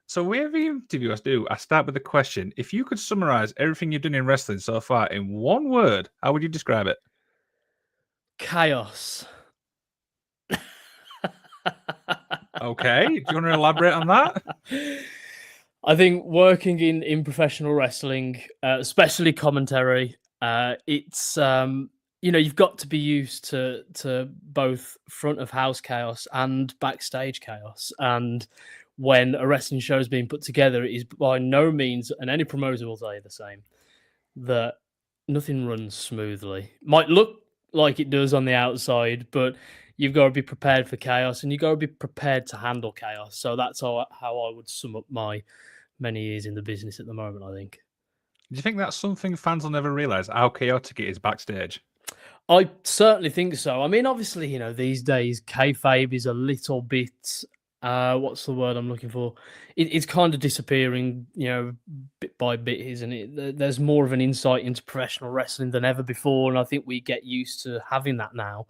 So with every interview I do, I start with the question: if you could summarize everything you've done in wrestling so far in one word, how would you describe it? Chaos. Okay, do you want to elaborate on that? I think working in professional wrestling, especially commentary, it's you've got to be used to both front of house chaos and backstage chaos. And when a wrestling show is being put together, it is by no means, and any promoter will tell you the same, that nothing runs smoothly. Might look like it does on the outside, but you've got to be prepared for chaos and you've got to be prepared to handle chaos. So that's how I would sum up my many years in the business at the moment, I think. Do you think that's something fans will never realize how chaotic it is backstage? I certainly think so. I mean, obviously, these days kayfabe is a little bit what's the word I'm looking for? It's kind of disappearing, bit by bit, isn't it? There's more of an insight into professional wrestling than ever before, and I think we get used to having that now.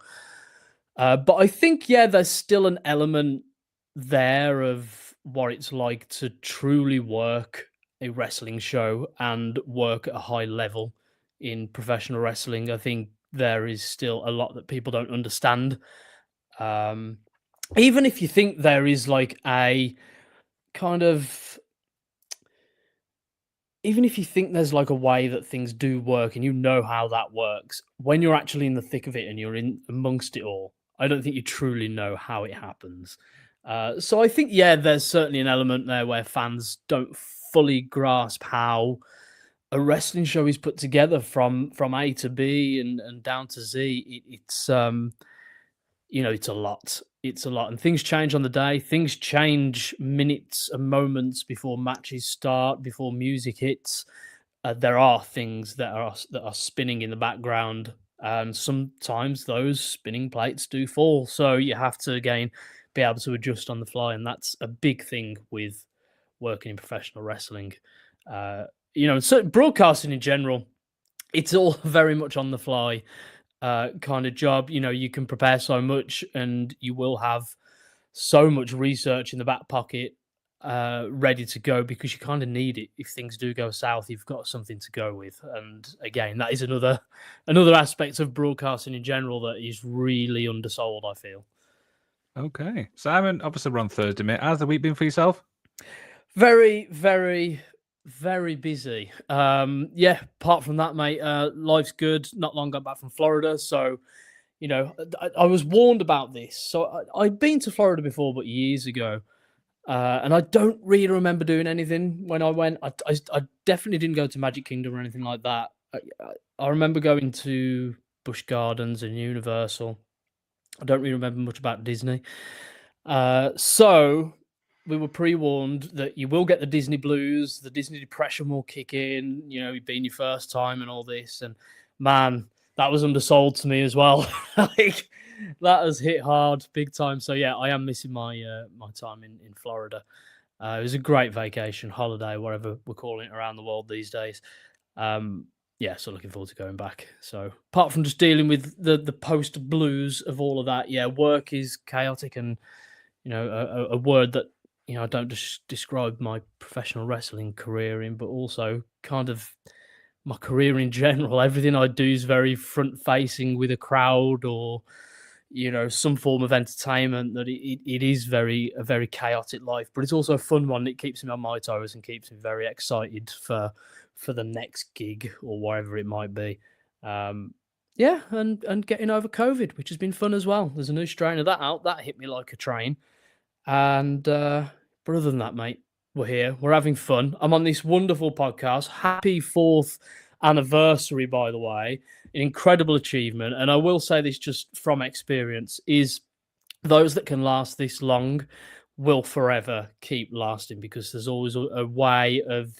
But I think, yeah, there's still an element there of what it's like to truly work a wrestling show and work at a high level in professional wrestling. I think there is still a lot that people don't understand. Um, Even if you think there is like a kind of, even if you think there's like a way that things do work and you know how that works, when you're actually in the thick of it and you're in amongst it all, I don't think you truly know how it happens. So I think, yeah, there's certainly an element there where fans don't fully grasp how a wrestling show is put together from A to B and down to Z. It's a lot. It's a lot, and things change on the day. Things change minutes and moments before matches start, before music hits. There are things that are spinning in the background, and sometimes those spinning plates do fall. So you have to again be able to adjust on the fly, and that's a big thing with working in professional wrestling. So broadcasting in general, it's all very much on the fly kind of job. You can prepare so much and you will have so much research in the back pocket ready to go because you kind of need it. If things do go south, you've got something to go with. And again, that is another aspect of broadcasting in general that is really undersold, I feel. Okay, Simon, obviously we're on Thursday, mate. How's the week been for yourself? Very, very, very busy. Yeah, apart from that, mate, life's good. Not long got back from Florida, so I was warned about this. So I'd been to Florida before, but years ago, and I don't really remember doing anything when I went. I definitely didn't go to Magic Kingdom or anything like that. I remember going to Busch Gardens and Universal. I don't really remember much about Disney. So we were pre-warned that you will get the Disney blues, the Disney depression will kick in, it being your first time and all this. And man, that was undersold to me as well. Like that has hit hard big time. So yeah, I am missing my time in Florida. It was a great vacation, holiday, whatever we're calling it around the world these days. Yeah, so looking forward to going back. So apart from just dealing with the post blues of all of that, yeah, work is chaotic and a word that I don't just describe my professional wrestling career in, but also kind of my career in general. Everything I do is very front facing with a crowd or some form of entertainment. That it is a very chaotic life, but it's also a fun one. It keeps me on my toes and keeps me very excited for the next gig or whatever it might be. Yeah, and getting over COVID, which has been fun as well. There's a new strain of that out that hit me like a train. And but other than that, mate, we're here. We're having fun. I'm on this wonderful podcast. Happy fourth anniversary, by the way. An incredible achievement. And I will say this just from experience is those that can last this long will forever keep lasting because there's always a way of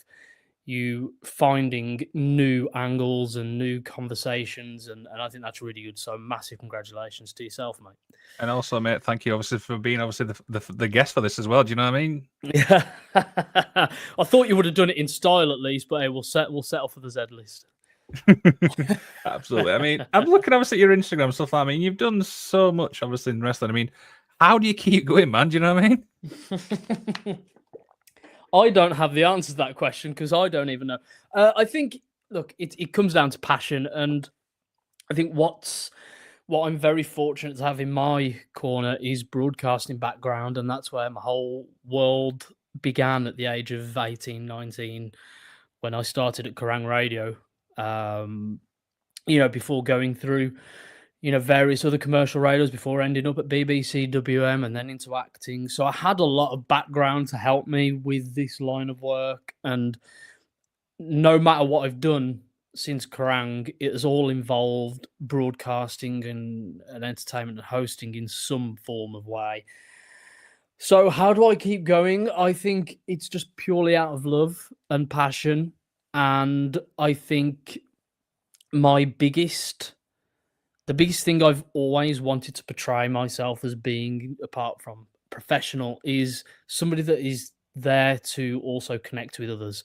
you finding new angles and new conversations. And I think that's really good. So massive congratulations to yourself, mate. And also, mate, thank you obviously for being obviously the guest for this as well. Do you know what I mean? Yeah, I thought you would have done it in style at least, but hey, we'll settle for the Z list. Absolutely. I mean, I'm looking obviously at your Instagram stuff. I mean, you've done so much obviously in wrestling. I mean, how do you keep going, man? Do you know what I mean? I don't have the answer to that question because I don't even know. I think, look, it comes down to passion, and I think what I'm very fortunate to have in my corner is broadcasting background, and that's where my whole world began at the age of 18, 19, when I started at Kerrang Radio. Before going through, various other commercial radios before ending up at BBC WM and then into acting. So I had a lot of background to help me with this line of work. And no matter what I've done since Kerrang, it has all involved broadcasting and entertainment and hosting in some form of way. So how do I keep going? I think it's just purely out of love and passion. And I think the biggest thing I've always wanted to portray myself as being, apart from professional, is somebody that is there to also connect with others.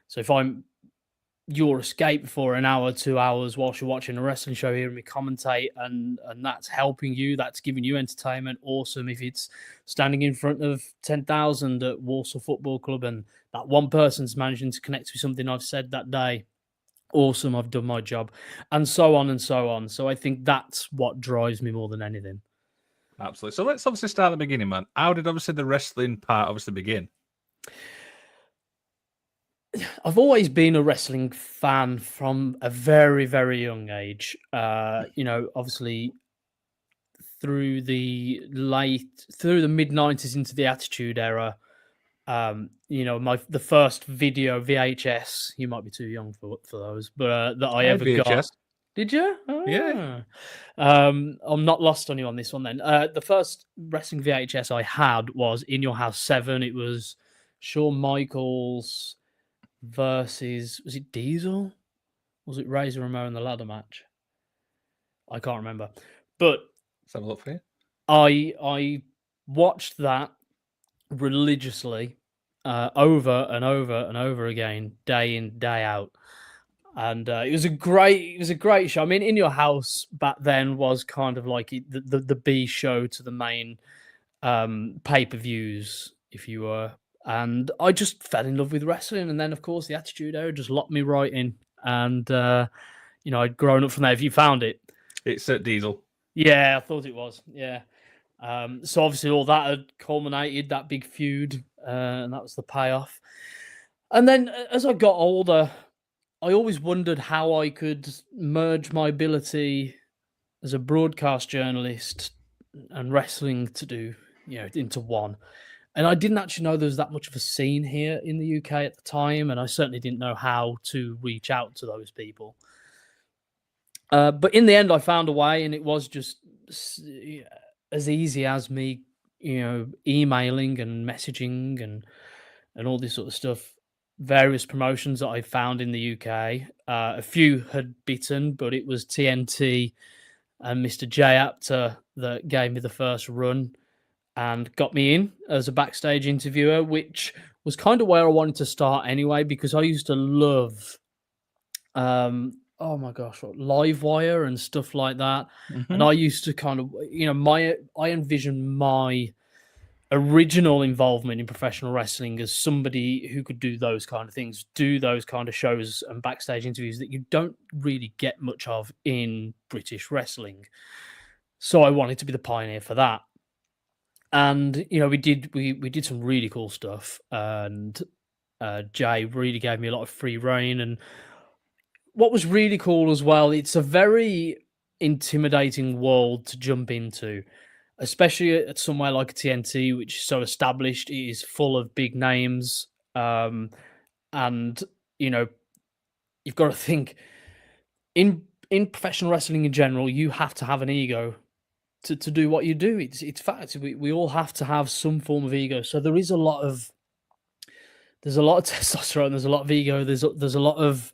So if I'm your escape for an hour, 2 hours whilst you're watching a wrestling show, hearing me commentate, and that's helping you, that's giving you entertainment, awesome. If it's standing in front of 10,000 at Warsaw Football Club and that one person's managing to connect with something I've said that day, awesome, I've done my job, and so on and so on. So I think that's what drives me more than anything. Absolutely. So let's obviously start at the beginning, man. How did obviously the wrestling part obviously begin? I've always been a wrestling fan from a very, very young age. Obviously through the mid 90s into the Attitude Era. The first video VHS, you might be too young for those, but that I ever VHS. got. Did you? Yeah. I'm not lost on you on this one then. The first wrestling VHS I had was In Your House 7. It was Shawn Michaels versus, was it Diesel? Was it Razor Ramon in the ladder match? I can't remember. But let's have a look for you. I watched that religiously over and over and over again, day in, day out. And it was a great show. I mean, In Your House back then was kind of like the B show to the main pay-per-views, if you were. And I just fell in love with wrestling. And then, of course, the Attitude Era just locked me right in. And, I'd grown up from there. Have you found it? It's at Diesel. Yeah, I thought it was. Yeah. So obviously all that had culminated, that big feud, and that was the payoff. And then as I got older, I always wondered how I could merge my ability as a broadcast journalist and wrestling to do, into one. And I didn't actually know there was that much of a scene here in the UK at the time, and I certainly didn't know how to reach out to those people. But in the end, I found a way, and it was just as easy as me, emailing and messaging and all this sort of stuff. Various promotions that I found in the UK. A few had bitten, but it was TNT and Mr. J Apter that gave me the first run and got me in as a backstage interviewer, which was kind of where I wanted to start anyway, because I used to love, oh my gosh, Livewire and stuff like that. Mm-hmm. And I used to kind of, I envisioned my original involvement in professional wrestling as somebody who could do those kind of things, do those kind of shows and backstage interviews that you don't really get much of in British wrestling. So I wanted to be the pioneer for that. And, we did some really cool stuff, and Jay really gave me a lot of free reign. And what was really cool as well, it's a very intimidating world to jump into, especially at somewhere like TNT, which is so established. It is full of big names. And, you've got to think in professional wrestling in general, you have to have an ego to do what you do. It's fact. We all have to have some form of ego. So there's a lot of testosterone. There's a lot of ego. There's a lot of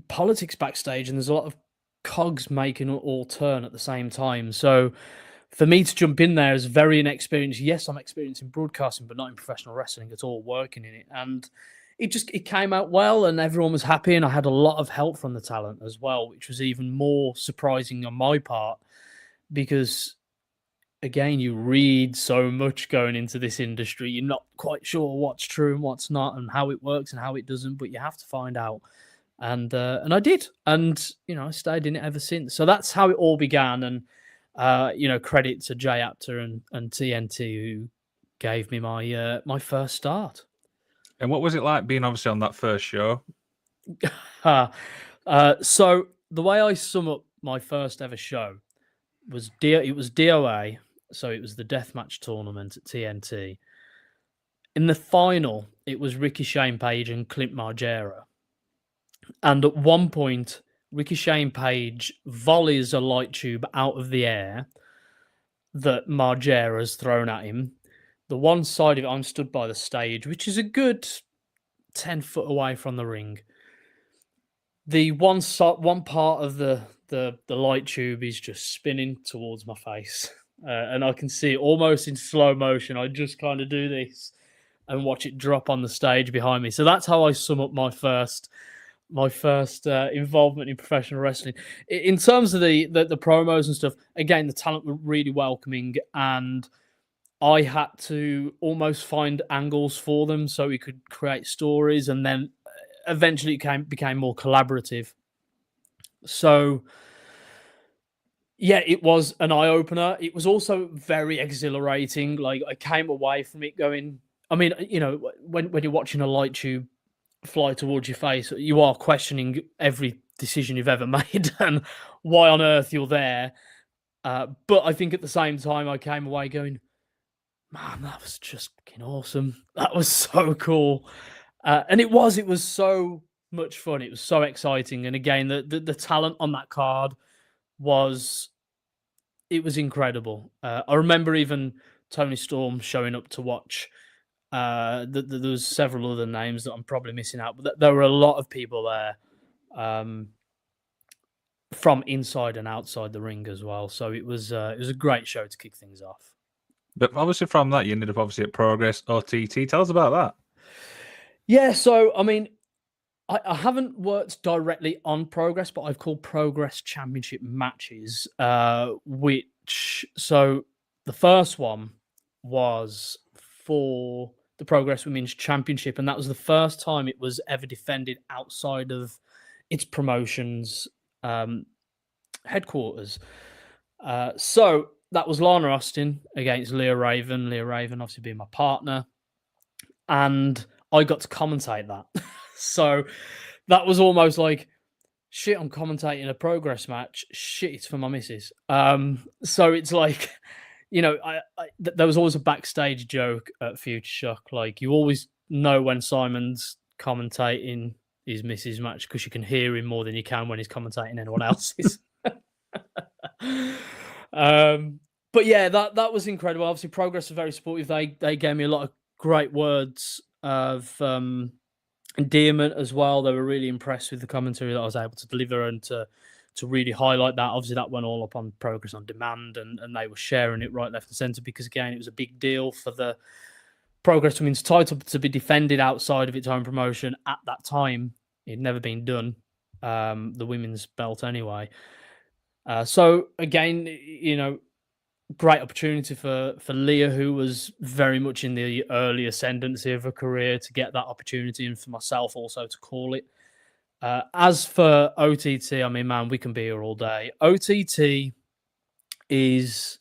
politics backstage, and there's a lot of cogs making all turn at the same time. So for me to jump in there as very inexperienced, yes, I'm experienced in broadcasting, but not in professional wrestling at all, working in it. And it came out well, and everyone was happy, and I had a lot of help from the talent as well, which was even more surprising on my part, because again, you read so much going into this industry. You're not quite sure what's true and what's not, and how it works and how it doesn't. But you have to find out, and I did, and I stayed in it ever since. So that's how it all began. And credit to Jay Apter and TNT who gave me my first start. And what was it like being obviously on that first show? So the way I sum up my first ever show was it was DOA, so it was the deathmatch tournament at TNT. In the final, it was Ricky Shane Page and Clint Margera. And at one point, Ricky Shane Page volleys a light tube out of the air that Margera's thrown at him. The one side of it, I'm stood by the stage, which is a good 10 foot away from the ring. The one part of the light tube is just spinning towards my face, and I can see it almost in slow motion. I just kind of do this and watch it drop on the stage behind me. So that's how I sum up my first involvement in professional wrestling. In terms of the promos and stuff, again, the talent were really welcoming, and I had to almost find angles for them so we could create stories, and then eventually it became more collaborative. So yeah, it was an eye opener. It was also very exhilarating. Like, I came away from it going, I mean, when you're watching a light tube fly towards your face, you are questioning every decision you've ever made and why on earth you're there. But I think at the same time, I came away going, man, that was just fucking awesome. That was so cool. And it was so much fun. It was so exciting. And again, the talent on that card was incredible. I remember even Tony Storm showing up to watch. There was several other names that I'm probably missing out, but there were a lot of people there from inside and outside the ring as well. So it was a great show to kick things off. But obviously from that, you ended up obviously at Progress OTT. Tell us about that. Yeah, so I mean, I haven't worked directly on Progress, but I've called Progress Championship matches, so the first one was for the Progress Women's Championship, and that was the first time it was ever defended outside of its promotion's headquarters. So that was Lana Austin against Leah Raven. Leah Raven obviously being my partner, and I got to commentate that. So that was almost like, shit, I'm commentating a Progress match. Shit, it's for my missus. So it's like, there was always a backstage joke at Future Shock. Like, you always know when Simon's commentating his missus match because you can hear him more than you can when he's commentating anyone else's. But yeah, that was incredible. Obviously, Progress was very supportive. They gave me a lot of great words of endearment as well. They were really impressed with the commentary that I was able to deliver and to really highlight that. Obviously, that went all up on Progress on Demand, and they were sharing it right, left, and centre because, again, it was a big deal for the Progress Women's title to be defended outside of its own promotion at that time. It had never been done, the women's belt anyway. So, again, great opportunity for Leah, who was very much in the early ascendancy of her career, to get that opportunity, and for myself also to call it. As for OTT, I mean, man, we can be here all day. OTT is,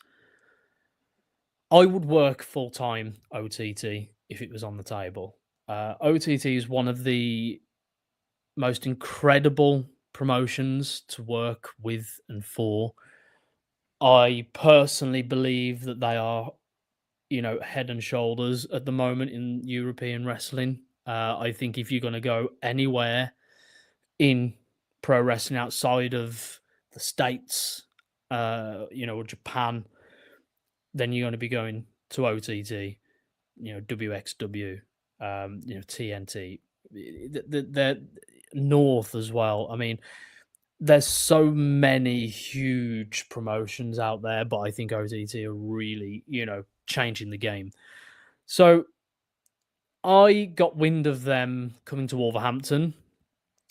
I would work full-time OTT if it was on the table. OTT is one of the most incredible promotions to work with and for. I personally believe that they are, head and shoulders at the moment in European wrestling. I think if you're going to go anywhere in pro wrestling outside of the States, or Japan, then you're going to be going to OTT, WXW, TNT, they're North as well. I mean, there's so many huge promotions out there, but I think OTT are really, changing the game. So I got wind of them coming to Wolverhampton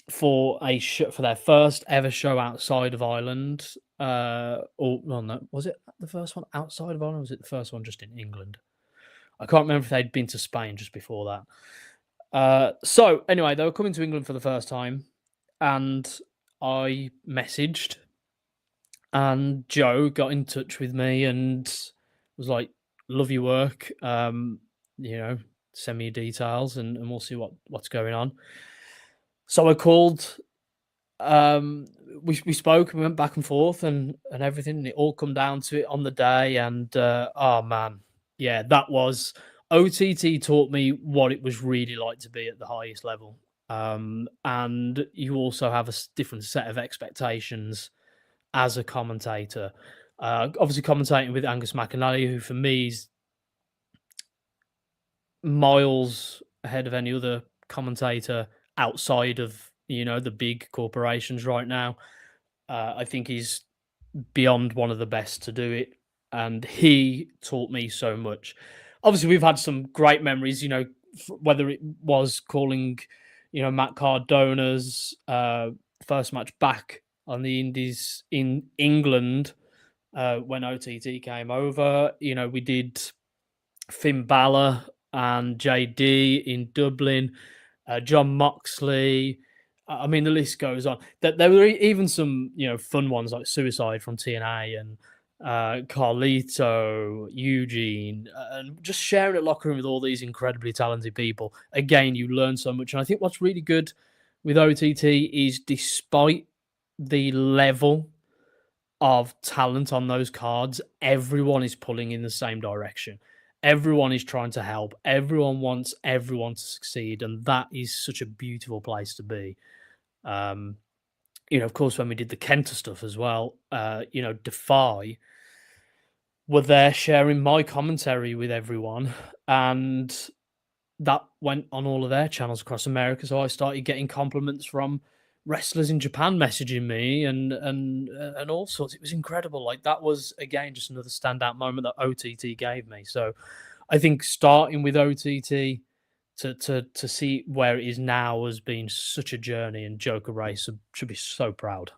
for their first ever show outside of Ireland. Or well, no, was it the first one outside of Ireland? Or was it the first one just in England? I can't remember if they'd been to Spain just before that. So anyway, they were coming to England for the first time, and I messaged, and Joe got in touch with me and was like, "Love your work. You know, send me your details, and we'll see what's going on." So I called. We spoke and we went back and forth and everything. And it all come down to it on the day, and oh man, yeah, that was OTT taught me what it was really like to be at the highest level. And you also have a different set of expectations as a commentator. Obviously, commentating with Angus McAnally, who for me is miles ahead of any other commentator outside of the big corporations right now. I think he's beyond one of the best to do it, and he taught me so much. Obviously, we've had some great memories. Whether it was calling, Matt Cardona's first match back on the Indies in England when OTT came over. We did Finn Balor and JD in Dublin, John Moxley. I mean, the list goes on. There were even some, fun ones like Suicide from TNA and Carlito, Eugene, and just sharing a locker room with all these incredibly talented people. Again, you learn so much. And I think what's really good with OTT is despite the level of talent on those cards, everyone is pulling in the same direction. Everyone is trying to help. Everyone wants everyone to succeed. And that is such a beautiful place to be. Of course, when we did the Kenta stuff as well, Defy were there sharing my commentary with everyone. And that went on all of their channels across America. So I started getting compliments from wrestlers in Japan messaging me and all sorts. It was incredible. Like, that was, again, just another standout moment that OTT gave me. So I think starting with OTT to see where it is now has been such a journey, and Joker Race should be so proud.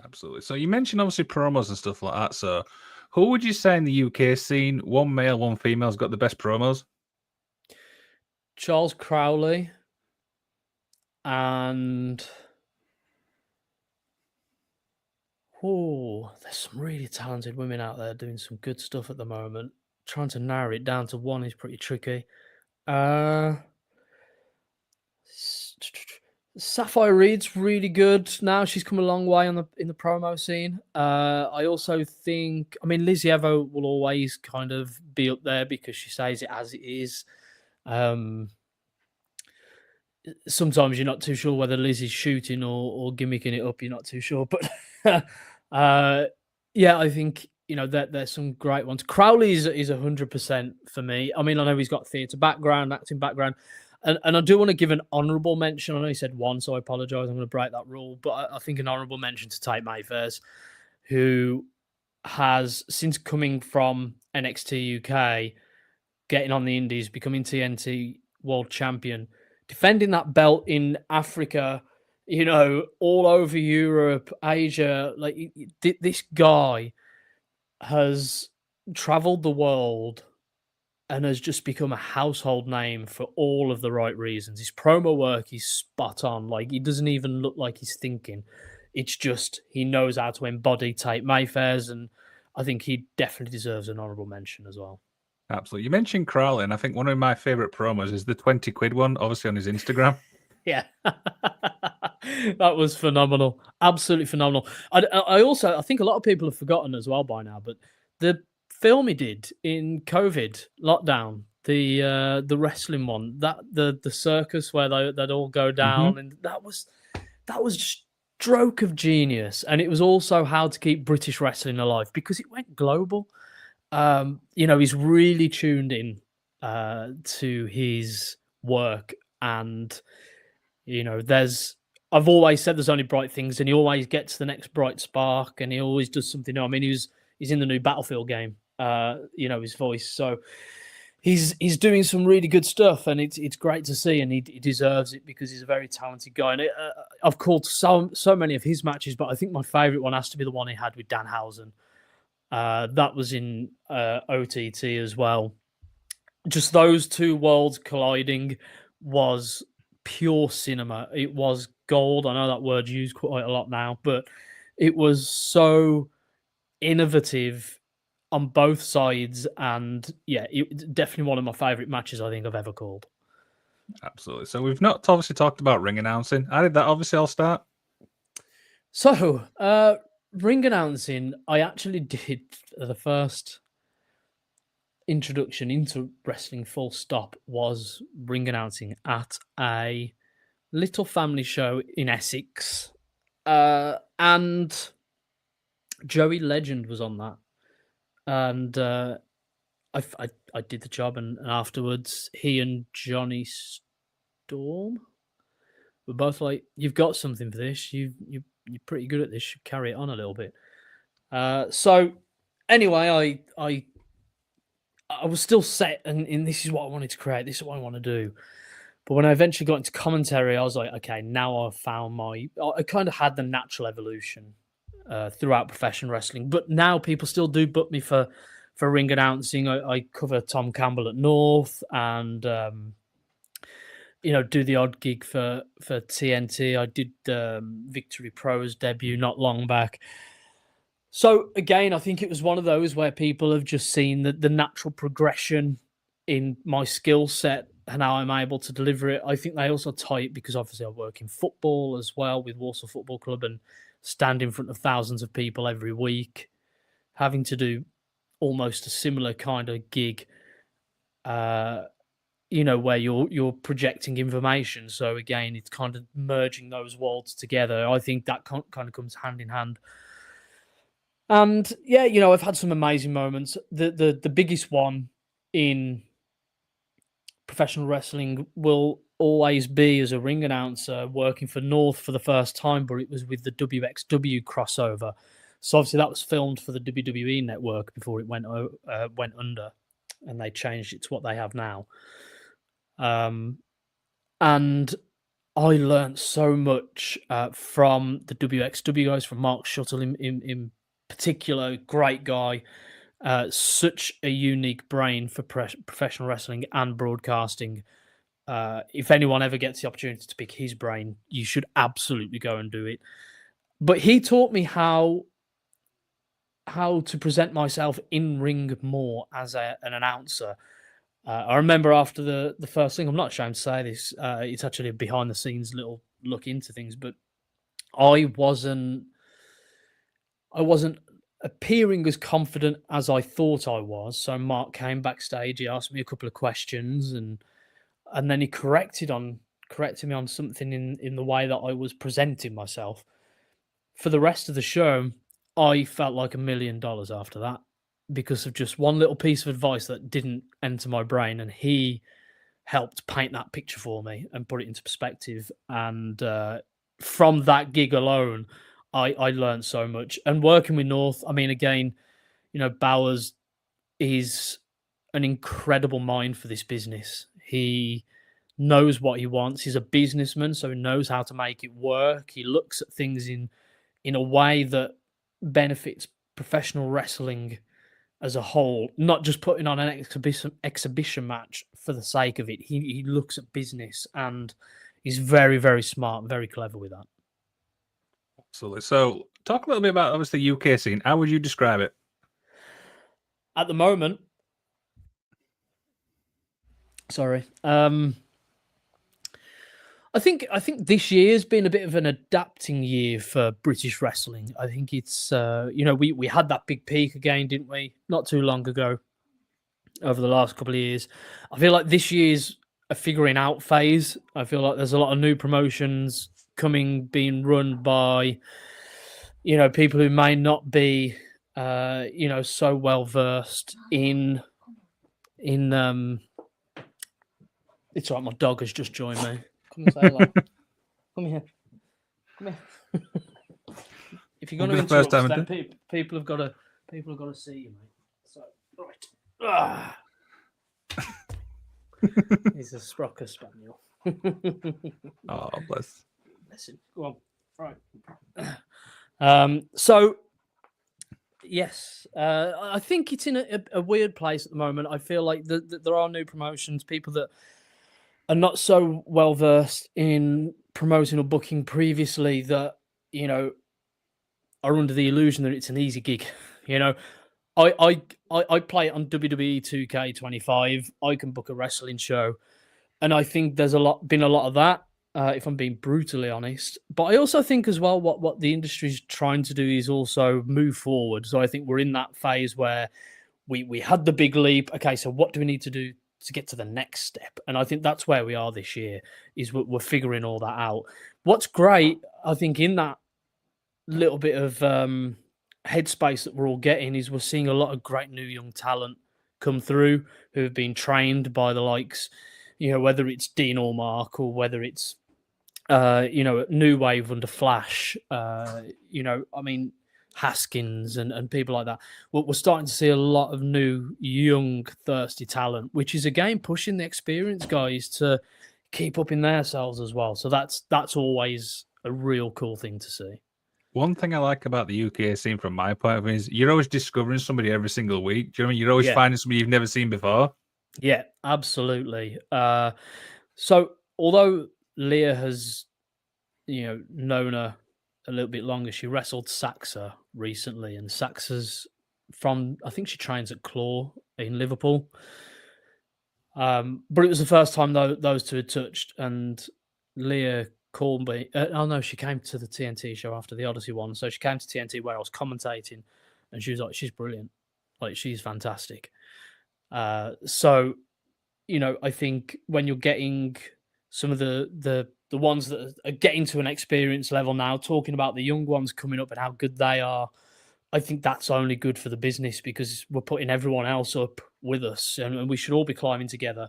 Absolutely. So you mentioned obviously promos and stuff like that. So who would you say in the UK scene, one male, one female, has got the best promos? Charles Crowley and there's some really talented women out there doing some good stuff at the moment. Trying to narrow it down to one is pretty tricky. Sapphire Reed's really good now. She's come a long way in the promo scene. I also think, Lizzie Evo will always kind of be up there because she says it as it is. Sometimes you're not too sure whether Lizzie's shooting or gimmicking it up. You're not too sure, but yeah, I think there's some great ones. Crowley is 100% for me. I know he's got theatre background, acting background, and I do want to give an honourable mention. I know he said one, so I apologise. I'm going to break that rule, but I think an honourable mention to Tate Mayfairs, who has, since coming from NXT UK, getting on the Indies, becoming TNT World Champion, defending that belt in Africa, all over Europe, Asia. Like, this guy has traveled the world and has just become a household name for all of the right reasons. His promo work is spot on. Like, he doesn't even look like he's thinking. It's just he knows how to embody Tate Mayfairs, and I think he definitely deserves an honourable mention as well. Absolutely. You mentioned Crowley, and I think one of my favourite promos is the 20 quid one, obviously on his Instagram. Yeah. That was phenomenal. Absolutely phenomenal. I also, I think a lot of people have forgotten as well by now, but the film he did in COVID lockdown, the wrestling one, that the circus where they'd all go down, and that was stroke of genius. And it was also how to keep British wrestling alive because it went global. He's really tuned in to his work, and I've always said there's only bright things, and he always gets the next bright spark, and he always does something new. He's in the new Battlefield game, his voice. So he's doing some really good stuff, and it's great to see, and he deserves it because he's a very talented guy. And I've called so many of his matches, but I think my favourite one has to be the one he had with Danhausen. That was in OTT as well. Just those two worlds colliding was pure cinema. It was gold. I know that word's used quite a lot now, but it was so innovative on both sides, and yeah, it's definitely one of my favorite matches I think I've ever called. Absolutely. So we've not obviously talked about ring announcing. How did that obviously all start? So, ring announcing, I actually did the first introduction into wrestling full stop was ring announcing at a little family show in Essex. And Joey Legend was on that. And I did the job, and afterwards, he and Johnny Storm were both like, "You've got something for this. You're pretty good at this. Should carry it on a little bit." So anyway, I was still set, and this is what I wanted to create. This is what I want to do. But when I eventually got into commentary, I was like, okay, now I've found I kind of had the natural evolution throughout professional wrestling. But now people still do book me for ring announcing. I cover Tom Campbell at North, and do the odd gig for TNT. I did Victory Pro's debut not long back. So again, I think it was one of those where people have just seen the natural progression in my skill set and how I'm able to deliver it. I think they also tie it because obviously I work in football as well with Walsall Football Club and stand in front of thousands of people every week, having to do almost a similar kind of gig, where you're projecting information. So again, it's kind of merging those worlds together. I think that kind of comes hand in hand. And yeah, I've had some amazing moments. The biggest one in professional wrestling will always be as a ring announcer working for North for the first time, but it was with the WXW crossover. So obviously that was filmed for the WWE network before it went under, and they changed it to what they have now. And I learned so much from the WXW guys, from Mark Shuttle in particular, great guy, such a unique brain for professional wrestling and broadcasting. If anyone ever gets the opportunity to pick his brain, you should absolutely go and do it. But he taught me how to present myself in ring more as an announcer. I remember after the first thing, I'm not ashamed to say this, it's actually a behind the scenes little look into things, but I wasn't appearing as confident as I thought I was. So Mark came backstage, he asked me a couple of questions, and then he corrected me on something in the way that I was presenting myself. For the rest of the show, I felt like $1 million after that because of just one little piece of advice that didn't enter my brain, and he helped paint that picture for me and put it into perspective. And from that gig alone, I learned so much. And working with North, I mean, again, Bowers is an incredible mind for this business. He knows what he wants. He's a businessman, so he knows how to make it work. He looks at things in a way that benefits professional wrestling as a whole, not just putting on an exhibition match for the sake of it. He looks at business, and he's very, very smart, very clever with that. Absolutely. So talk a little bit about obviously the UK scene. How would you describe it? At the moment, sorry. I think this year has been a bit of an adapting year for British wrestling. I think it's we had that big peak again, didn't we? Not too long ago. Over the last couple of years, I feel like this year's a figuring out phase. I feel like there's a lot of new promotions being run by people who may not be so well versed in it's all right, my dog has just joined me. Come and say hello. Come here. If you're going to interrupt, then people have got to see you, mate. So right. He's a Sprocker Spaniel. Oh, bless. Listen, go on. Right. So yes, I think it's in a weird place at the moment. I feel like there are new promotions, people that are not so well versed in promoting or booking previously that are under the illusion that it's an easy gig. You know, I play it on WWE 2K25. I can book a wrestling show, and I think there's been a lot of that. If I'm being brutally honest, but I also think as well what the industry's trying to do is also move forward. So I think we're in that phase where we had the big leap. Okay, so what do we need to do to get to the next step? And I think that's where we are this year. Is we're figuring all that out. What's great, I think, in that little bit of headspace that we're all getting is we're seeing a lot of great new young talent come through who have been trained by the likes, whether it's Dean Allmark or whether it's New Wave under Flash, I mean, Haskins and people like that. We're starting to see a lot of new, young, thirsty talent, which is again pushing the experienced guys to keep up in themselves as well. So that's always a real cool thing to see. One thing I like about the UK scene, from my point of view, is you're always discovering somebody every single week. Do you know what I mean? You're always finding somebody you've never seen before. Yeah, absolutely. So although Leah has, known her a little bit longer, she wrestled Saxa recently, and Saxa's I think she trains at Claw in Liverpool. But it was the first time those two had touched, and Leah called me. Oh no, she came to the TNT show after the Odyssey one, so she came to TNT where I was commentating, and she was like, "She's brilliant, like she's fantastic." So I think when you're getting some of the ones that are getting to an experience level now, talking about the young ones coming up and how good they are, I think that's only good for the business because we're putting everyone else up with us, and we should all be climbing together.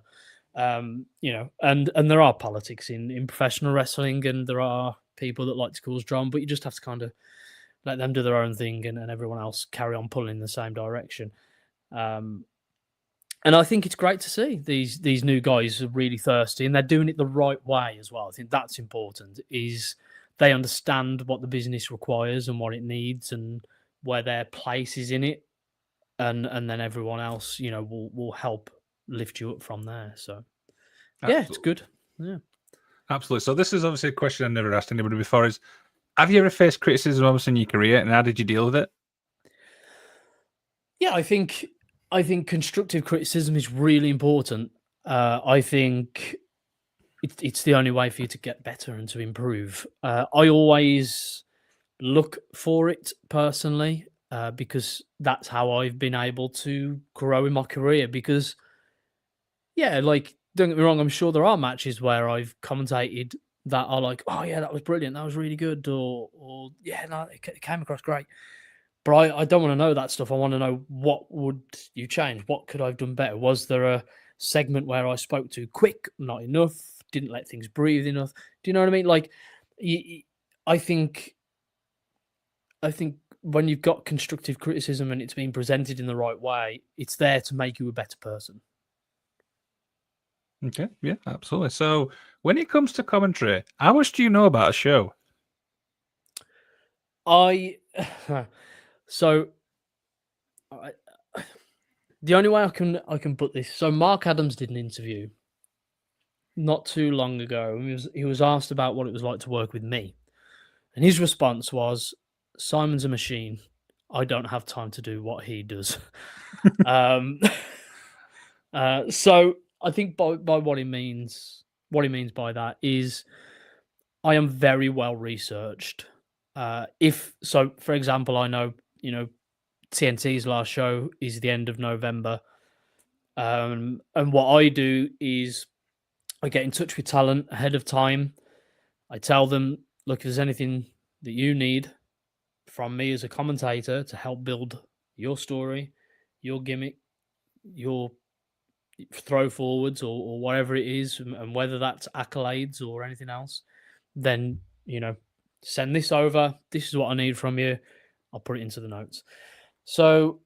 And there are politics in professional wrestling, and there are people that like to cause drama, but you just have to kind of let them do their own thing, and everyone else carry on pulling in the same direction. And I think it's great to see these new guys are really thirsty and they're doing it the right way as well. I think that's important, is they understand what the business requires and what it needs and where their place is in it. And then everyone else, will help lift you up from there. So yeah, it's good. Yeah. Absolutely. So this is obviously a question I've never asked anybody before, is have you ever faced criticism obviously in your career, and how did you deal with it? Yeah, I think constructive criticism is really important. I think it's the only way for you to get better and to improve. I always look for it personally because that's how I've been able to grow in my career. Because, yeah, like, don't get me wrong, I'm sure there are matches where I've commentated that are like, oh, yeah, that was brilliant, that was really good, or yeah, no, it came across great. But I don't want to know that stuff. I want to know, what would you change? What could I have done better? Was there a segment where I spoke too quick, not enough, didn't let things breathe enough? Do you know what I mean? Like, I think when you've got constructive criticism and it's being presented in the right way, it's there to make you a better person. Okay, yeah, absolutely. So when it comes to commentary, how much do you know about a show? So the only way I can put this. So Mark Adams did an interview not too long ago. He was asked about what it was like to work with me, and his response was, "Simon's a machine. I don't have time to do what he does." So I think by what he means by that is I am very well researched. For example, I know TNT's last show is the end of November, and what I do is I get in touch with talent ahead of time. I tell them, look, if there's anything that you need from me as a commentator to help build your story, your gimmick, your throw forwards, or whatever it is, and whether that's accolades or anything else, then send this over. This is what I need from you. I'll put it into the notes. So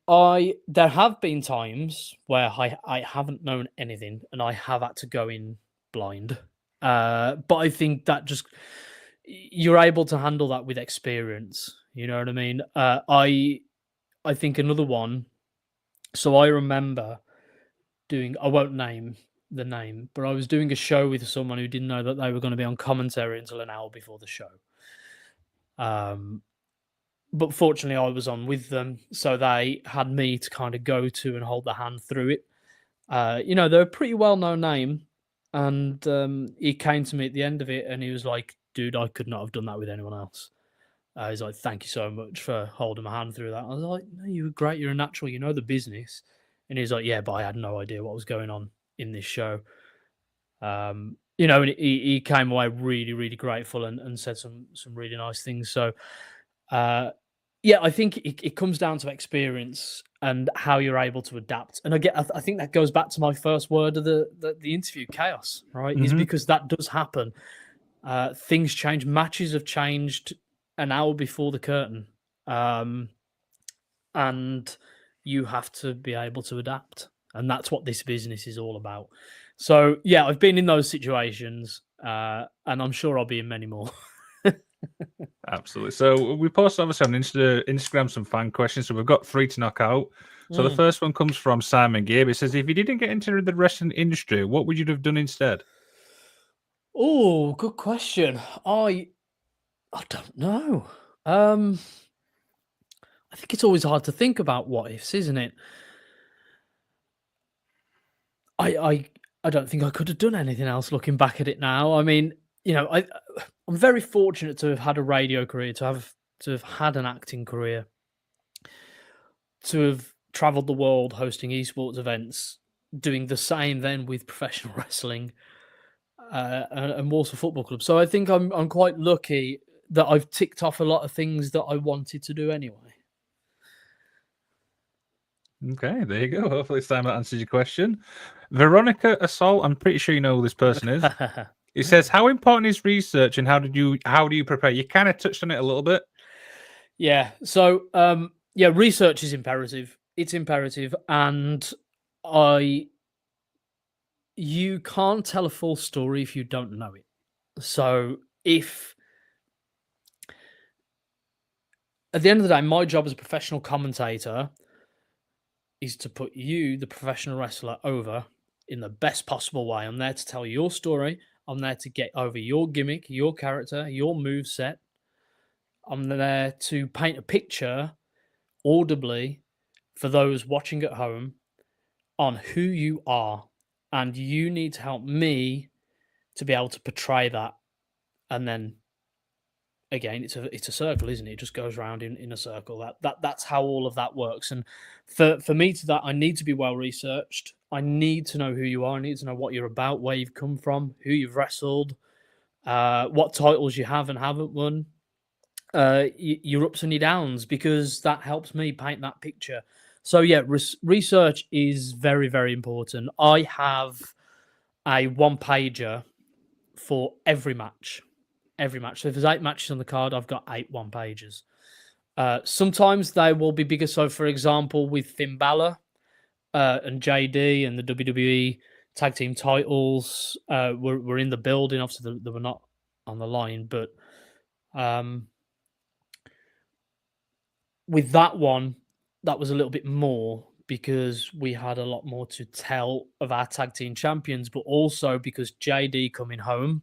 there have been times where I haven't known anything and I have had to go in blind. But I think that just you're able to handle that with experience. You know what I mean? I think another one. So I remember doing. I won't name the name, but I was doing a show with someone who didn't know that they were going to be on commentary until an hour before the show. But fortunately, I was on with them, so they had me to kind of go to and hold the hand through it. They're a pretty well-known name, and he came to me at the end of it, and he was like, "Dude, I could not have done that with anyone else." He's like, "Thank you so much for holding my hand through that." I was like, "No, you were great. You're a natural. You know the business." And he's like, "Yeah, but I had no idea what was going on in this show." And he came away really, really grateful and said some really nice things. So, uh, yeah, I think it comes down to experience and how you're able to adapt. And I think that goes back to my first word of the interview, chaos, right? Is Mm-hmm. because that does happen. Things change. Matches have changed an hour before the curtain, and you have to be able to adapt. And that's what this business is all about. So yeah, I've been in those situations, and I'm sure I'll be in many more. Absolutely. So we posted obviously on Instagram some fan questions. So we've got 3 to knock out. So the Mm. first one comes from Simon Gabe. It says, if you didn't get into the wrestling industry, what would you have done instead? Oh, good question. I don't know. I think it's always hard to think about what ifs, isn't it? I I I don't think I could have done anything else looking back at it now. I mean, I'm very fortunate to have had a radio career, to have had an acting career, to have traveled the world hosting esports events, doing the same then with professional wrestling, and Warsaw Football Club. So I think I'm quite lucky that I've ticked off a lot of things that I wanted to do anyway. Okay, there you go. Hopefully, Simon that answers your question. Veronica Assault, I'm pretty sure you know who this person is. It says, how important is research and how do you prepare? You kind of touched on it a little bit. Yeah. So, yeah, research is imperative. It's imperative, and I you can't tell a full story if you don't know it. So, if at the end of the day, my job as a professional commentator is to put you, the professional wrestler, over in the best possible way. I'm there to tell your story. I'm there to get over your gimmick, your character, your move set. I'm there to paint a picture audibly for those watching at home on who you are. And you need to help me to be able to portray that. And then again, it's a circle, isn't it? It just goes around in a circle. That's how all of that works. And for me to that, I need to be well researched. I need to know who you are. I need to know what you're about, where you've come from, who you've wrestled, what titles you have and haven't won, your ups and your downs, because that helps me paint that picture. So yeah, research is very, very important. I have a one pager for every match. Every match. So if there's 8 matches on the card, I've got 8 one pages. Sometimes they will be bigger. So, for example, with Finn Balor and JD and the WWE tag team titles were in the building. Obviously, they were not on the line, but with that one, that was a little bit more because we had a lot more to tell of our tag team champions, but also because JD coming home.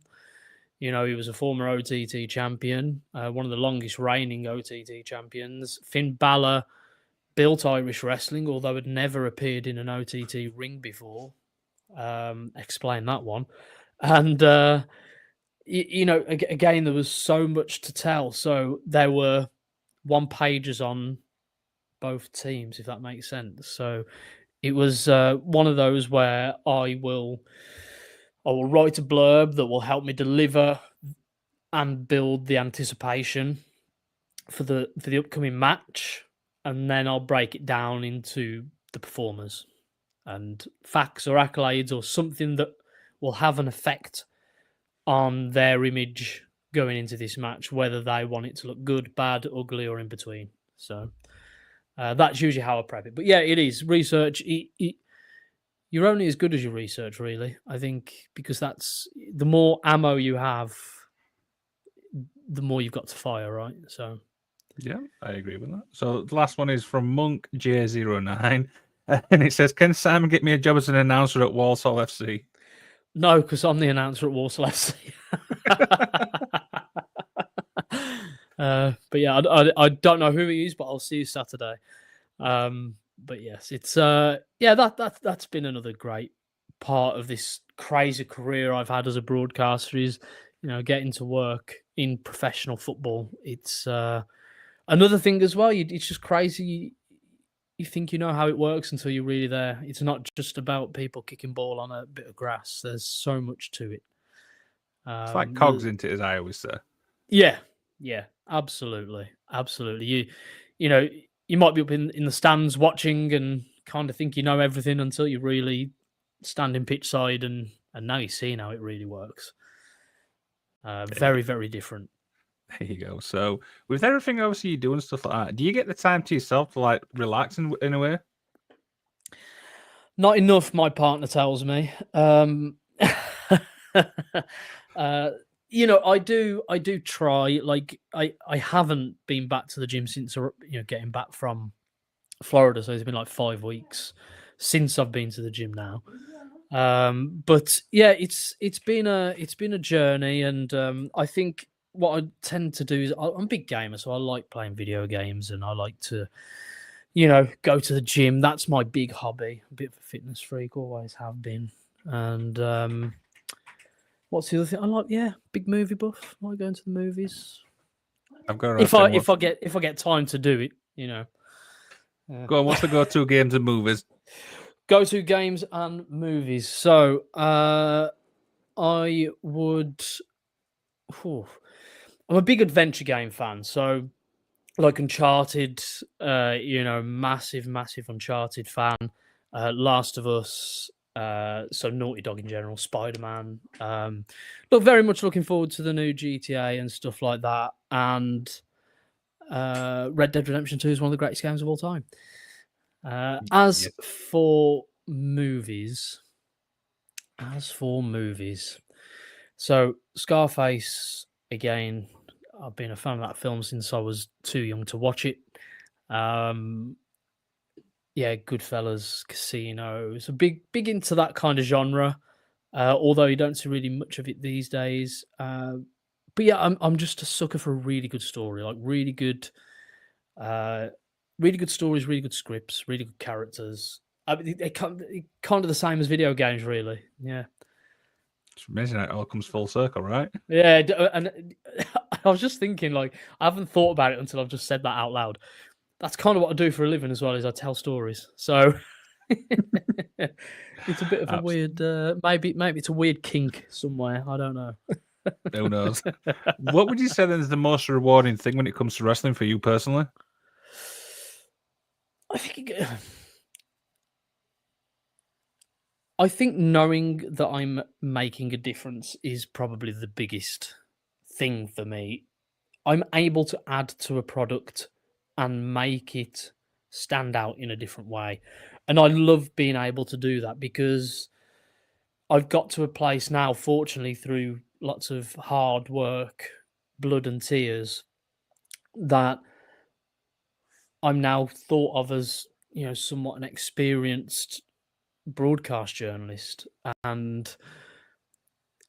He was a former OTT champion, one of the longest reigning OTT champions. Finn Balor built Irish wrestling, although had never appeared in an OTT ring before. Explain that one. And, again, there was so much to tell. So there were one pages on both teams, if that makes sense. So it was one of those where I will write a blurb that will help me deliver and build the anticipation for the upcoming match, and then I'll break it down into the performers and facts or accolades or something that will have an effect on their image going into this match, whether they want it to look good, bad, ugly, or in between. So That's usually how I prep it. But yeah, it is research. You're only as good as your research, really. I think because that's the more ammo you have, the more you've got to fire, right? So Yeah, I agree with that. So the last one is from Monk J09, and it says, "Can Simon get me a job as an announcer at Walsall FC?" no, because I'm the announcer at Walsall FC. But yeah, I don't know who he is, but I'll see you Saturday. But yes, it's yeah, that's been another great part of this crazy career I've had as a broadcaster is, getting to work in professional football. It's another thing as well. It's just crazy. You think you know how it works until you're really there. It's not just about people kicking ball on a bit of grass. There's so much to it. It's like cogs The into it, as I always say. Yeah, yeah, absolutely, absolutely. You know, you might be up in the stands watching and kind of think you know everything until you really stand in pitch side and now you see how it really works. There Very, very different. you go. So with everything obviously you do and stuff like that, do you get the time to yourself to like relax in a way? Not enough, my partner tells me. uh, I do try. Like I haven't been back to the gym since getting back from Florida, so it's been like 5 weeks since I've been to the gym now. But yeah, it's been a journey, and I think what I tend to do is I'm a big gamer, so I like playing video games, and I like to go to the gym. That's my big hobby. A bit of a fitness freak, always have been. And what's the other thing I like? Yeah, big movie buff. I like going to the movies I've got to if ask I them if what's I get if I get time to do it. Yeah. go on, what's the go-to games and movies? Go to games and movies. So I would. Whew, I'm a big adventure game fan. So like Uncharted, massive, massive Uncharted fan. Last of Us, so Naughty Dog in general, Spider Man. Look, very much looking forward to the new GTA and stuff like that. And Red Dead Redemption 2 is one of the greatest games of all time. As Yes. for movies, as for movies, so Scarface again. I've been a fan of that film since I was too young to watch it. Um, yeah, Goodfellas, Casino. So big into that kind of genre. Although you don't see really much of it these days. But yeah, I'm just a sucker for a really good story, like uh, really good stories, really good scripts, really good characters. I mean, kind of the same as video games, really. Yeah. It's amazing how it all comes full circle, right? Yeah, and I was just thinking, like, I haven't thought about it until I've just said that out loud. That's kind of what I do for a living as well, is I tell stories. So it's a bit of a weird, Absolutely. maybe it's a weird kink somewhere. I don't know. Who knows? What would you say then is the most rewarding thing when it comes to wrestling for you personally? I think I think knowing that I'm making a difference is probably the biggest thing for me. I'm able to add to a product and make it stand out in a different way. And I love being able to do that because I've got to a place now, fortunately, through lots of hard work, blood and tears, that I'm now thought of as, somewhat an experienced broadcast journalist. And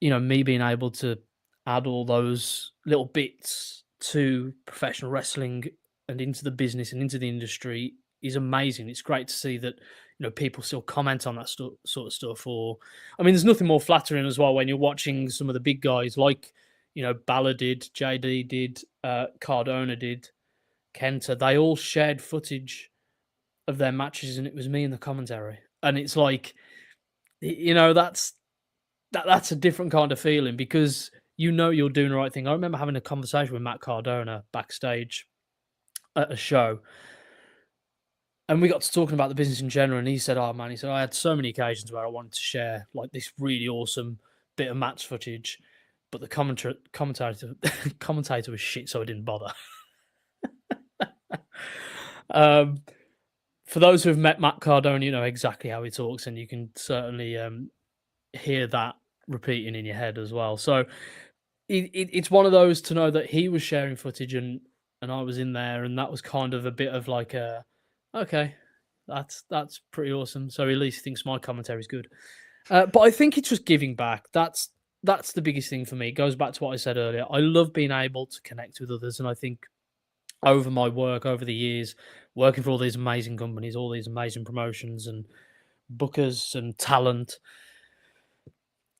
me being able to add all those little bits to professional wrestling and into the business and into the industry is amazing. It's great to see that people still comment on that sort of stuff. Or, I mean, there's nothing more flattering as well when you're watching some of the big guys like Balor did, JD did, Cardona did, Kenta. They all shared footage of their matches, and it was me in the commentary. And it's like, that's a different kind of feeling because you're doing the right thing. I remember having a conversation with Matt Cardona backstage at a show, and we got to talking about the business in general. And he said, "Oh man," he said, "I had so many occasions where I wanted to share like this really awesome bit of match footage, but the commentator was shit, so I didn't bother." for those who have met Matt Cardone, you know exactly how he talks, and you can certainly hear that repeating in your head as well. So it's one of those to know that he was sharing footage and I was in there, and that was kind of a bit of like a okay, that's pretty awesome. So at least he thinks my commentary is good. But I think it's just giving back. That's the biggest thing for me. It goes back to what I said earlier. I love being able to connect with others, and I think over my work over the years, working for all these amazing companies, all these amazing promotions and bookers and talent,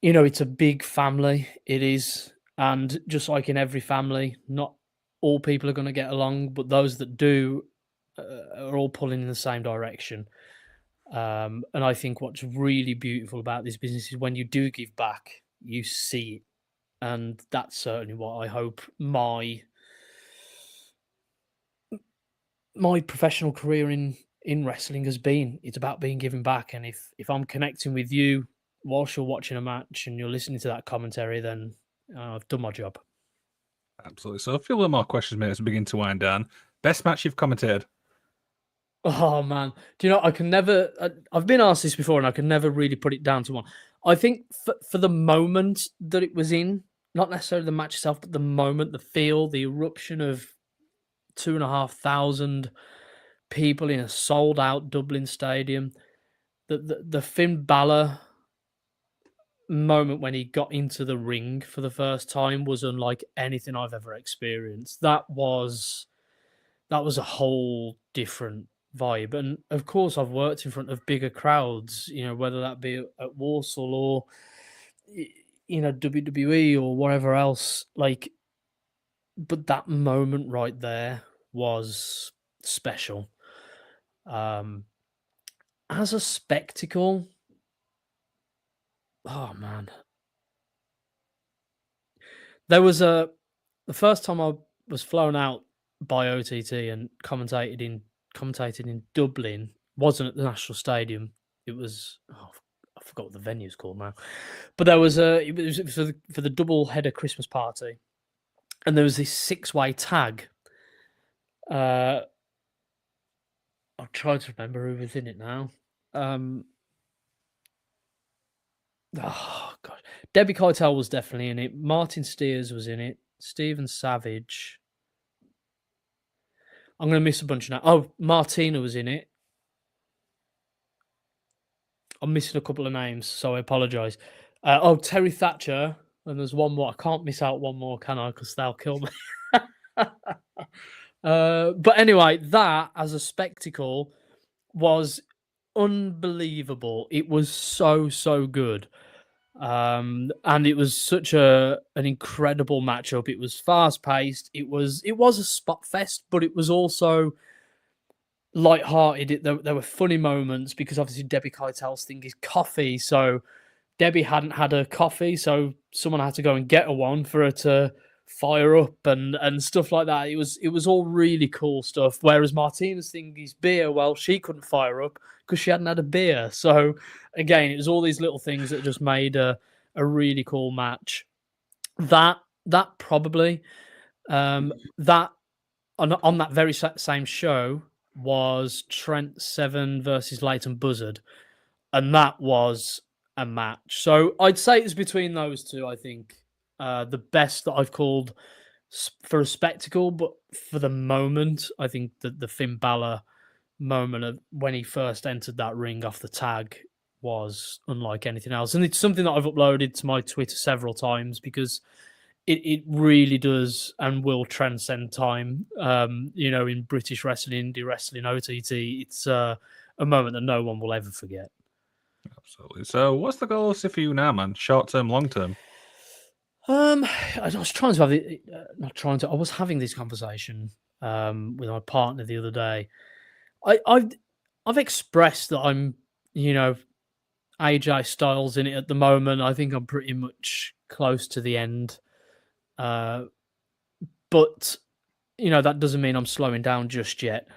you know, it's a big family. It is. And just like in every family, not all people are going to get along, but those that do are all pulling in the same direction. And I think what's really beautiful about this business is when you do give back, you see it. And that's certainly what I hope my professional career in wrestling has been. It's about being giving back. And if I'm connecting with you whilst you're watching a match and you're listening to that commentary, then I've done my job. Absolutely. So a few little more questions, mate, as we begin to wind down. Best match you've commentated? Oh man, do you know I can never? I've been asked this before, and I can never really put it down to one. I think for the moment that it was in, not necessarily the match itself, but the moment, the feel, the eruption of 2,500 people in a sold out Dublin stadium, the Finn Balor moment when he got into the ring for the first time was unlike anything I've ever experienced. That was a whole different vibe. And of course, I've worked in front of bigger crowds, you know, whether that be at Warsaw or, you know, WWE or whatever else. Like, but that moment right there was special. As a spectacle, oh man, there was the first time I was flown out by OTT and commentated in Dublin wasn't at the National Stadium. It was I forgot what the venue's called now, but there was it was for the double header Christmas party, and there was this 6-way tag. I'm trying to remember who was in it now. Oh gosh, Debbie Keitel was definitely in it. Martin Steers was in it. Stephen Savage. I'm going to miss a bunch now. Oh, Martina was in it. I'm missing a couple of names, so I apologise. Terry Thatcher, and there's one more. I can't miss out one more, can I? Because they'll kill me. But anyway, that as a spectacle was unbelievable. It was so good. And it was such an incredible matchup. It was fast paced. It was a spot fest, but it was also light-hearted. There were funny moments because obviously Debbie Keitel's thing is coffee, so Debbie hadn't had a coffee, so someone had to go and get her one for her to fire up and stuff like that. It was all really cool stuff. Whereas Martina's thing is beer, well, she couldn't fire up because she hadn't had a beer. So again, it was all these little things that just made a really cool match. That probably that on that very same show was Trent Seven versus Leighton Buzzard, and that was a match. So I'd say it's between those two. I think the best that I've called for a spectacle, but for the moment, I think that the Finn Balor moment of when he first entered that ring off the tag was unlike anything else, and it's something that I've uploaded to my Twitter several times because it really does and will transcend time. You know, in British wrestling, indie wrestling, OTT, it's a moment that no one will ever forget. Absolutely. So what's the goal for you now, man? Short term, long term? I was trying to have it, not trying to. I was having this conversation with my partner the other day. I've expressed that I'm, you know, AJ Styles in it at the moment. I think I'm pretty much close to the end. But you know, that doesn't mean I'm slowing down just yet.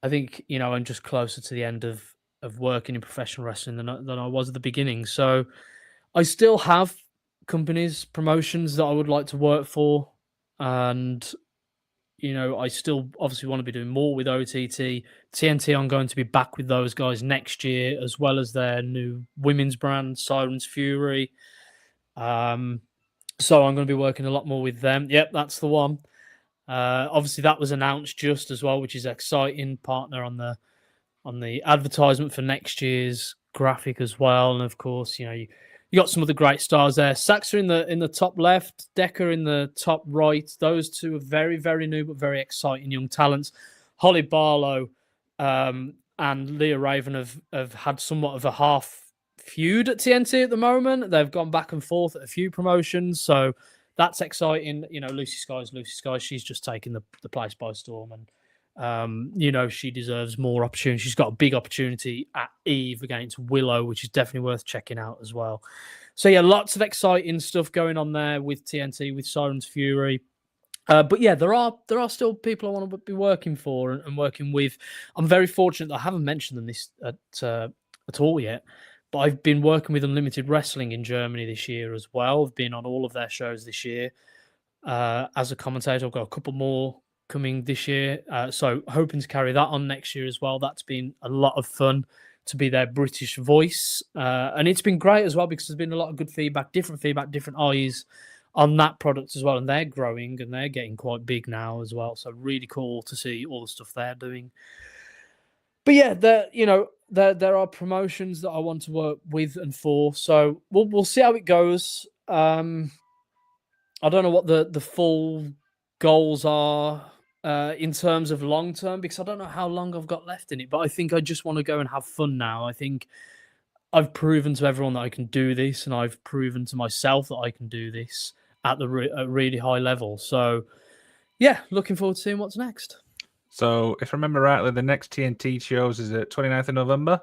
I think, you know, I'm just closer to the end of working in professional wrestling than I was at the beginning. So I still have companies, promotions that I would like to work for, and I still obviously want to be doing more with OTT. TNT, I'm going to be back with those guys next year, as well as their new women's brand, Sirens Fury. So I'm going to be working a lot more with them. Yep, that's the one. Obviously, that was announced just as well, which is exciting. Partner on the advertisement for next year's graphic as well, and of course, you got some of the great stars there. Saxa in the top left, Decker in the top right. Those two are very, very new but very exciting young talents. Holly Barlow and Leah Raven have had somewhat of a half feud at TNT at the moment. They've gone back and forth at a few promotions, so that's exciting. Lucy Sky's Lucy Sky. She's just taken the place by storm, and she deserves more opportunity. She's got a big opportunity at Eve against Willow, which is definitely worth checking out as well. So yeah, lots of exciting stuff going on there with TNT, with Sirens Fury. But yeah, there are still people I want to be working for and working with. I'm very fortunate that I haven't mentioned them this at all yet, but I've been working with Unlimited Wrestling in Germany this year as well. I've been on all of their shows this year as a commentator. I've got a couple more coming this year, so hoping to carry that on next year as well. That's been a lot of fun to be their British voice, and it's been great as well because there's been a lot of good feedback, different eyes on that product as well, and they're growing and they're getting quite big now as well. So really cool to see all the stuff they're doing. But yeah, there are promotions that I want to work with and for. So we'll see how it goes. I don't know what the full goals are in terms of long term, because I don't know how long I've got left in it. But I think I just want to go and have fun now. I think I've proven to everyone that I can do this, and I've proven to myself that I can do this at a really high level. So yeah, looking forward to seeing what's next. So, if I remember rightly, the next TNT shows is at 29th of November?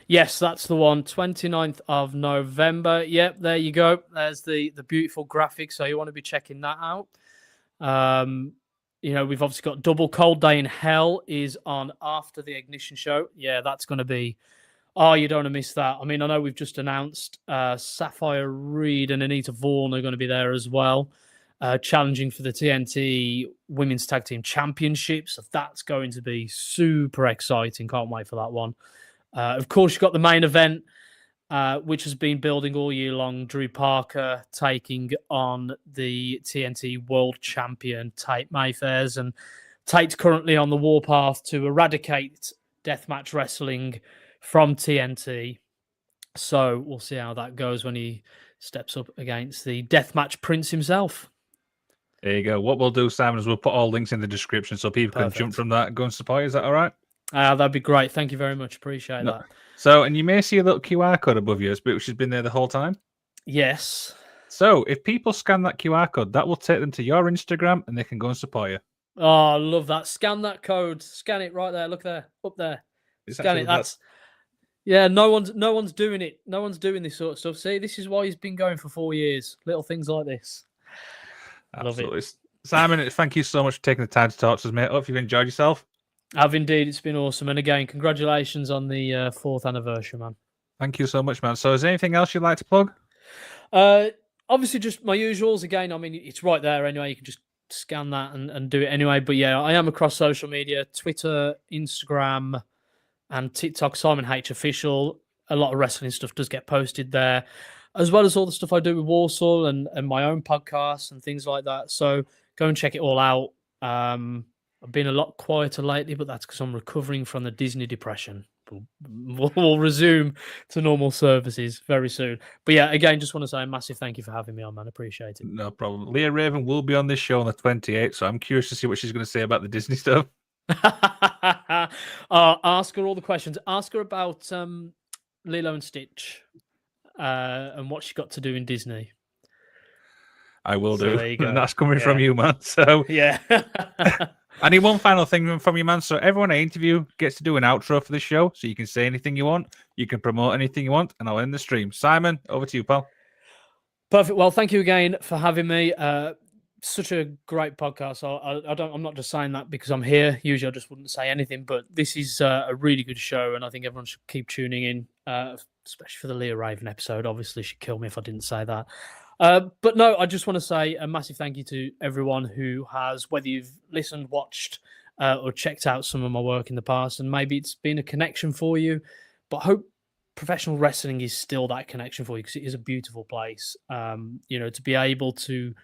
Yes, that's the one. 29th of November. Yep, there you go. There's the beautiful graphic. So you want to be checking that out. We've obviously got Double Cold Day in Hell is on after the Ignition show. Yeah, that's going to be... Oh, you don't want to miss that. I mean, I know we've just announced Sapphire Reed and Anita Vaughan are going to be there as well. Challenging for the TNT Women's Tag Team Championship. So that's going to be super exciting. Can't wait for that one. Of course, you've got the main event, which has been building all year long. Drew Parker taking on the TNT World Champion, Tate Mayfairs. And Tate's currently on the warpath to eradicate deathmatch wrestling from TNT. So we'll see how that goes when he steps up against the deathmatch prince himself. There you go. What we'll do, Simon, is we'll put all links in the description so people can jump from that and go and support you. Is that all right? That'd be great. Thank you very much. Appreciate that. So, and you may see a little QR code above yours, which has been there the whole time. Yes. So, if people scan that QR code, that will take them to your Instagram and they can go and support you. Oh, I love that. Scan that code. Scan it right there. Look there. Up there. Scan it. That's... Yeah, no one's doing it. No one's doing this sort of stuff. See, this is why he's been going for 4 years. Little things like this. Absolutely. Love it. Simon, thank you so much for taking the time to talk to us, mate. Hope you've enjoyed yourself. I've indeed. It's been awesome. And again, congratulations on the 4th anniversary, man. Thank you so much, man. So is there anything else you'd like to plug? Obviously, just my usuals. Again, I mean, it's right there anyway. You can just scan that and do it anyway. But yeah, I am across social media, Twitter, Instagram, and TikTok, Simon H Official. A lot of wrestling stuff does get posted there, as well as all the stuff I do with Warsaw and my own podcasts and things like that. So go and check it all out. I've been a lot quieter lately, but that's because I'm recovering from the Disney depression. We'll resume to normal services very soon. But yeah, again, just want to say a massive thank you for having me on, man. Appreciate it. No problem. Leah Raven will be on this show on the 28th, so I'm curious to see what she's going to say about the Disney stuff. Ask her all the questions. Ask her about Lilo and Stitch and what she got to do in Disney. I will do. And that's coming from you, man. So yeah. I need one final thing from you, man. So everyone I interview gets to do an outro for this show. So you can say anything you want. You can promote anything you want. And I'll end the stream. Simon, over to you, pal. Perfect. Well, thank you again for having me. Such a great podcast. I'm not just saying that because I'm here. Usually I just wouldn't say anything. But this is a really good show. And I think everyone should keep tuning in, especially for the Leah Raven episode. Obviously, she'd kill me if I didn't say that. But no, I just want to say a massive thank you to everyone who has, whether you've listened, watched, or checked out some of my work in the past, and maybe it's been a connection for you. But I hope professional wrestling is still that connection for you because it is a beautiful place. To be able to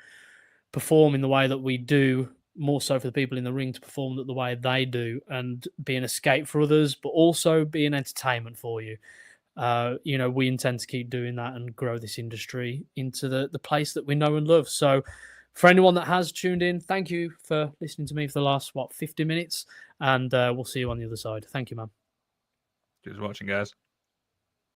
perform in the way that we do, more so for the people in the ring to perform the way they do, and be an escape for others, but also be an entertainment for you. We intend to keep doing that and grow this industry into the place that we know and love. So, for anyone that has tuned in, thank you for listening to me for the last 50 minutes, and we'll see you on the other side. Thank you, man. Cheers for watching, guys.